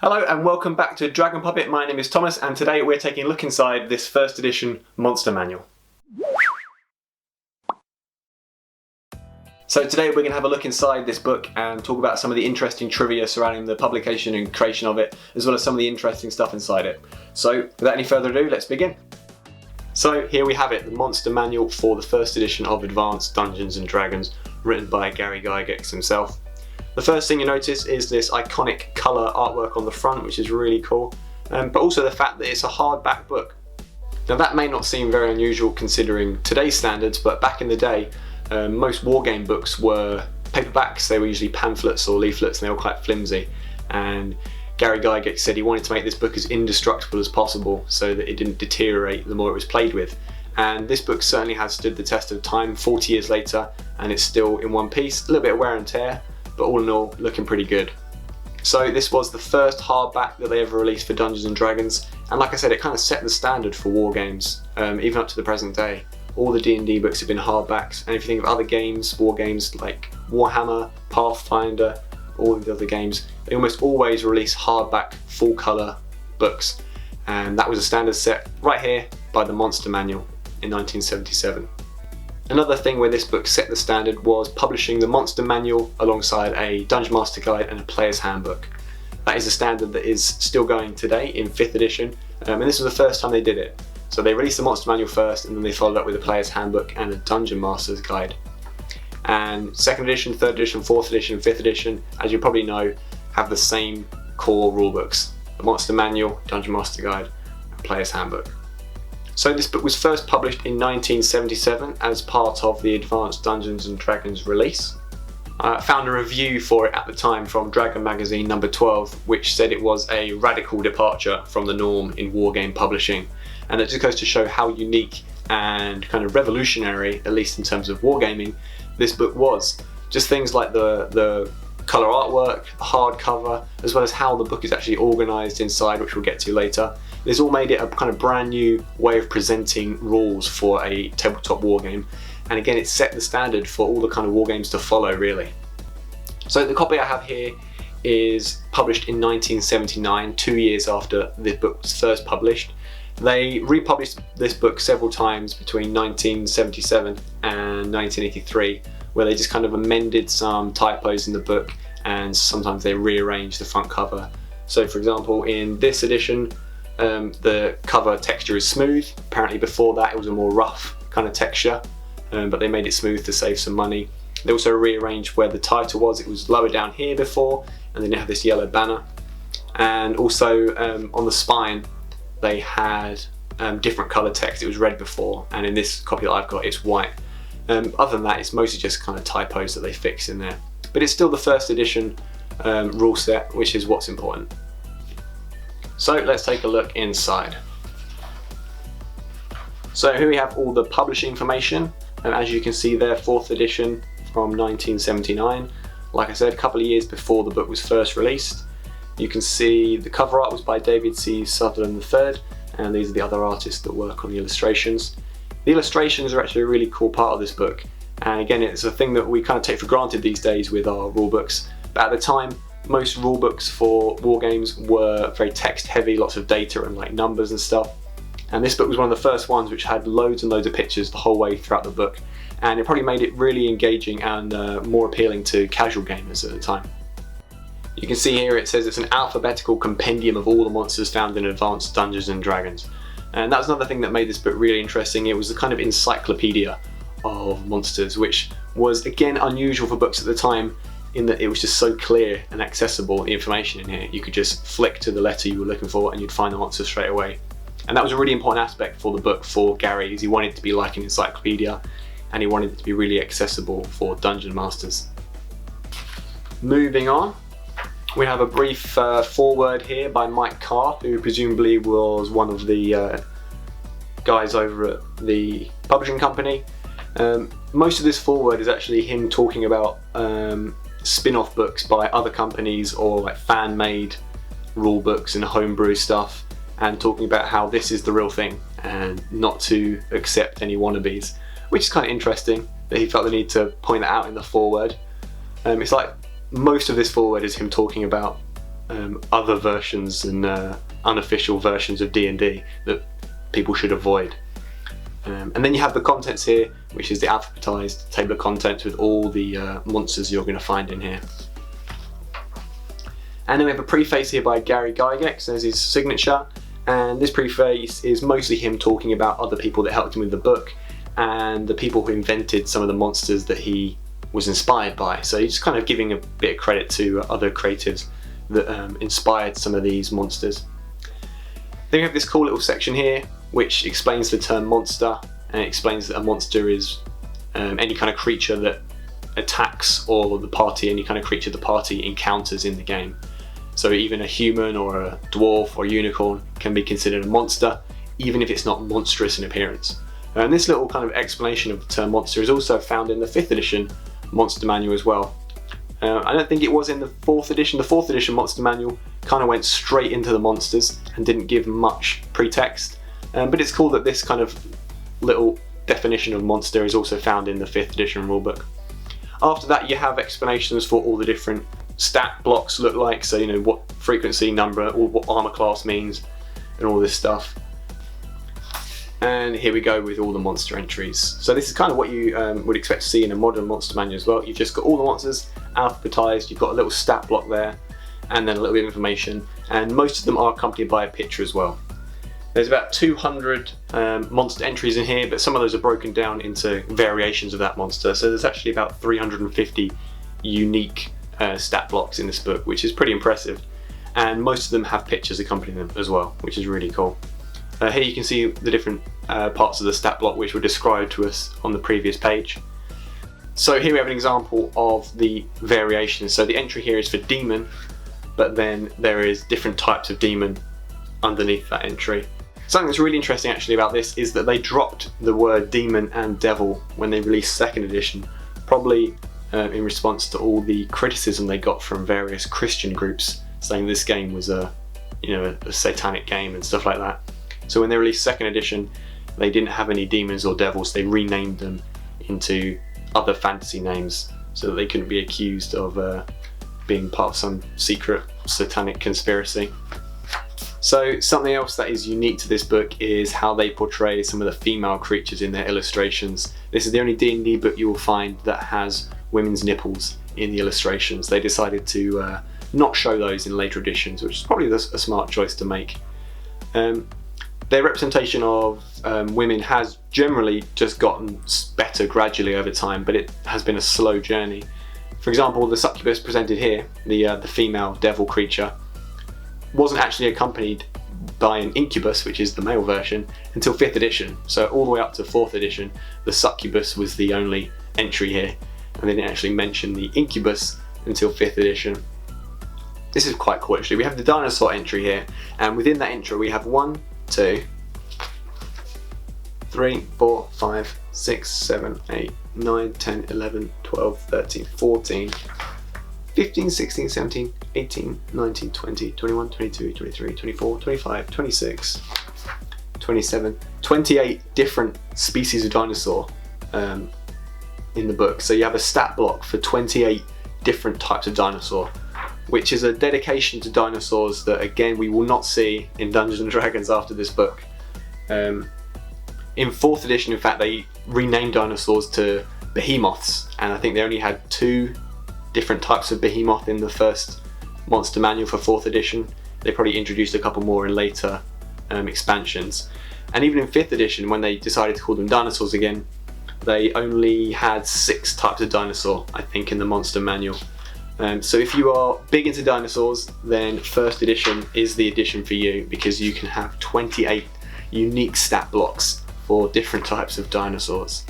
Hello and welcome back to Dragon Puppet. My name is Thomas and today we're taking a look inside this first edition monster manual. So today we're going to have a look inside this book and talk about some of the interesting trivia surrounding the publication and creation of it, as well as some of the interesting stuff inside it. So without any further ado, let's begin. So here we have it, the monster manual for the first edition of Advanced Dungeons and Dragons, written by Gary Gygax himself. The first thing you notice is this iconic colour artwork on the front, which is really cool, but also the fact that it's a hardback book. Now that may not seem very unusual considering today's standards, but back in the day, most wargame books were paperbacks. They were usually pamphlets or leaflets and they were quite flimsy. And Gary Gygax said he wanted to make this book as indestructible as possible so that it didn't deteriorate the more it was played with. And this book certainly has stood the test of time 40 years later, and it's still in one piece, a little bit of wear and tear, but all in all, looking pretty good. So this was the first hardback that they ever released for Dungeons and Dragons, and like I said, it kind of set the standard for war games, even up to the present day. All the D&D books have been hardbacks, and if you think of other games, war games like Warhammer, Pathfinder, all of the other games, they almost always release hardback, full colour books, and that was a standard set right here by the Monster Manual in 1977. Another thing where this book set the standard was publishing the Monster Manual alongside a Dungeon Master Guide and a Player's Handbook. That is a standard that is still going today in 5th edition, and this was the first time they did it. So they released the Monster Manual first, and then they followed up with a Player's Handbook and a Dungeon Master's Guide. And 2nd edition, 3rd edition, 4th edition, 5th edition, as you probably know, have the same core rulebooks. The Monster Manual, Dungeon Master Guide, and Player's Handbook. So this book was first published in 1977 as part of the Advanced Dungeons and Dragons release. I found a review for it at the time from Dragon Magazine number 12, which said it was a radical departure from the norm in wargame publishing. And it just goes to show how unique and kind of revolutionary, at least in terms of wargaming, this book was. Just things like the colour artwork, the hardcover, as well as how the book is actually organised inside, which we'll get to later. This all made it a kind of brand new way of presenting rules for a tabletop wargame, and again it set the standard for all the kind of wargames to follow, really. So the copy I have here is published in 1979, 2 years after the book was first published. They republished this book several times between 1977 and 1983, where they just kind of amended some typos in the book, and sometimes they rearranged the front cover. So for example, in this edition, the cover texture is smooth. Apparently before that it was a more rough kind of texture, but they made it smooth to save some money. They also rearranged where the title was. It was lower down here before, and then it had this yellow banner. And also on the spine they had different colour text. It was red before, and in this copy that I've got it's white. Other than that, it's mostly just kind of typos that they fix in there. But it's still the first edition rule set, which is what's important. So let's take a look inside. So here we have all the publishing information, and as you can see there, 4th edition from 1979. Like I said, a couple of years before the book was first released. You can see the cover art was by David C. Sutherland III, and these are the other artists that work on the illustrations. The illustrations are actually a really cool part of this book, and again it's a thing that we kind of take for granted these days with our rulebooks, but at the time most rulebooks for wargames were very text heavy, lots of data and like numbers and stuff, and this book was one of the first ones which had loads and loads of pictures the whole way throughout the book, and it probably made it really engaging and more appealing to casual gamers at the time. You can see here it says it's an alphabetical compendium of all the monsters found in Advanced Dungeons and Dragons. And that was another thing that made this book really interesting. It was a kind of encyclopedia of monsters, which was again unusual for books at the time, in that it was just so clear and accessible, the information in here. You could just flick to the letter you were looking for and you'd find the monster straight away. And that was a really important aspect for the book for Gary, is he wanted it to be like an encyclopedia, and he wanted it to be really accessible for dungeon masters. Moving on, we have a brief foreword here by Mike Carr, who presumably was one of the guys over at the publishing company. Most of this foreword is actually him talking about spin-off books by other companies, or like fan-made rule books and homebrew stuff, and talking about how this is the real thing and not to accept any wannabes, which is kind of interesting that he felt the need to point that out in the foreword. It's like most of this foreword is him talking about other versions and unofficial versions of D&D that people should avoid. And then you have the contents here, which is the alphabetized table of contents with all the monsters you're going to find in here. And then we have a preface here by Gary Gygax as his signature, and this preface is mostly him talking about other people that helped him with the book and the people who invented some of the monsters that he was inspired by. So he's just kind of giving a bit of credit to other creatives that inspired some of these monsters. Then we have this cool little section here which explains the term monster, and it explains that a monster is any kind of creature that attacks or the party, any kind of creature the party encounters in the game. So even a human or a dwarf or a unicorn can be considered a monster, even if it's not monstrous in appearance. And this little kind of explanation of the term monster is also found in the 5th edition monster manual as well. I don't think it was in the 4th edition. The 4th edition monster manual kind of went straight into the monsters and didn't give much pretext. But it's cool that this kind of little definition of monster is also found in the 5th edition rulebook. After that, you have explanations for all the different stat blocks look like, so you know what frequency, number, or what armor class means, and all this stuff. And here we go with all the monster entries. So this is kind of what you would expect to see in a modern monster manual as well. You've just got all the monsters alphabetized, you've got a little stat block there, and then a little bit of information, and most of them are accompanied by a picture as well. There's about 200 monster entries in here, but some of those are broken down into variations of that monster. So there's actually about 350 unique stat blocks in this book, which is pretty impressive. And most of them have pictures accompanying them as well, which is really cool. Here you can see the different parts of the stat block which were described to us on the previous page. So here we have an example of the variations. So the entry here is for demon, but then there is different types of demon underneath that entry. Something that's really interesting actually about this is that they dropped the word demon and devil when they released 2nd edition, probably in response to all the criticism they got from various Christian groups saying this game was a satanic game and stuff like that. So when they released 2nd edition, they didn't have any demons or devils. They renamed them into other fantasy names so that they couldn't be accused of being part of some secret satanic conspiracy. So something else that is unique to this book is how they portray some of the female creatures in their illustrations. This is the only D&D book you will find that has women's nipples in the illustrations. They decided to not show those in later editions, which is probably a smart choice to make. Their representation of women has generally just gotten better gradually over time, but it has been a slow journey. For example, the succubus presented here, the female devil creature, wasn't actually accompanied by an incubus, which is the male version, until 5th edition. So all the way up to 4th edition, the succubus was the only entry here, and they didn't actually mention the incubus until 5th edition. This is quite cool actually. We have the dinosaur entry here, and within that entry we have 1, 2, 3, 4, 5, 6, 7, 8, 9, 10, 11, 12, 13, 14, 15, 16, 17, 18, 19, 20, 21, 22, 23, 24, 25, 26, 27, 28 different species of dinosaur in the book. So you have a stat block for 28 different types of dinosaur, which is a dedication to dinosaurs that again we will not see in Dungeons & Dragons after this book. In 4th edition, in fact, they renamed dinosaurs to behemoths, and I think they only had 2 different types of behemoth in the first monster manual for 4th edition. They probably introduced a couple more in later expansions. And even in 5th edition, when they decided to call them dinosaurs again, they only had 6 types of dinosaur, I think, in the monster manual. So if you are big into dinosaurs, then 1st edition is the edition for you, because you can have 28 unique stat blocks for different types of dinosaurs.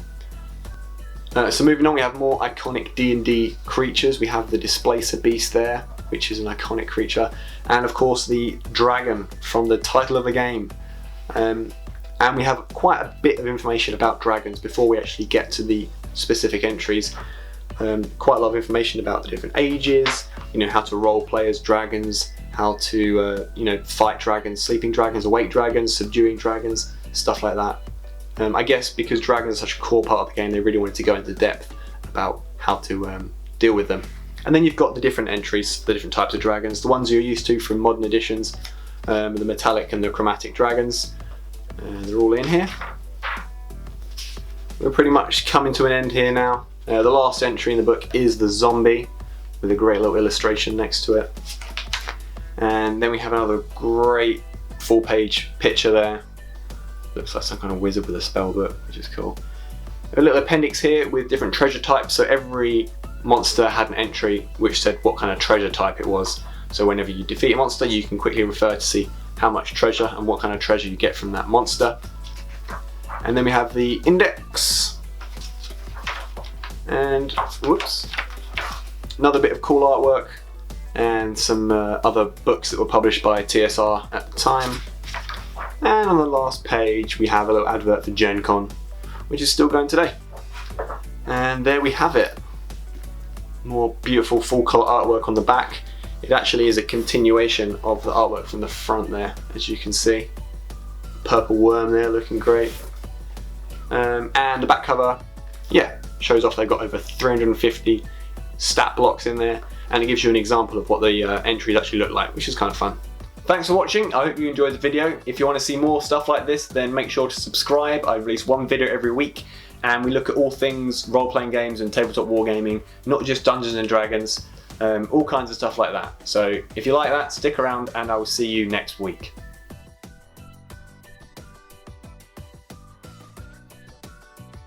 So moving on, we have more iconic D&D creatures. We have the Displacer Beast there, which is an iconic creature, and of course the dragon from the title of the game. And we have quite a bit of information about dragons before we actually get to the specific entries. Quite a lot of information about the different ages, how to role play as dragons, how to fight dragons, sleeping dragons, awake dragons, subduing dragons, stuff like that. I guess because dragons are such a core part of the game, they really wanted to go into depth about how to deal with them. And then you've got the different entries, the different types of dragons, the ones you're used to from modern editions, the metallic and the chromatic dragons. They're all in here. We're pretty much coming to an end here now. The last entry in the book is the zombie, with a great little illustration next to it. And then we have another great full-page picture there. Looks like some kind of wizard with a spell book, which is cool. A little appendix here with different treasure types. So every monster had an entry which said what kind of treasure type it was. So whenever you defeat a monster, you can quickly refer to see how much treasure and what kind of treasure you get from that monster. And then we have the index. And whoops, another bit of cool artwork and some other books that were published by TSR at the time. And on the last page we have a little advert for Gen Con, which is still going today. And there we have it. More beautiful full colour artwork on the back. It actually is a continuation of the artwork from the front there, as you can see. Purple worm there looking great. And the back cover, yeah, shows off they've got over 350 stat blocks in there, and it gives you an example of what the entries actually look like, which is kind of fun. Thanks for watching. I hope you enjoyed the video. If you want to see more stuff like this, then make sure to subscribe. I release one video every week, and we look at all things role-playing games and tabletop wargaming, not just Dungeons and Dragons, all kinds of stuff like that. So if you like that, stick around and I will see you next week.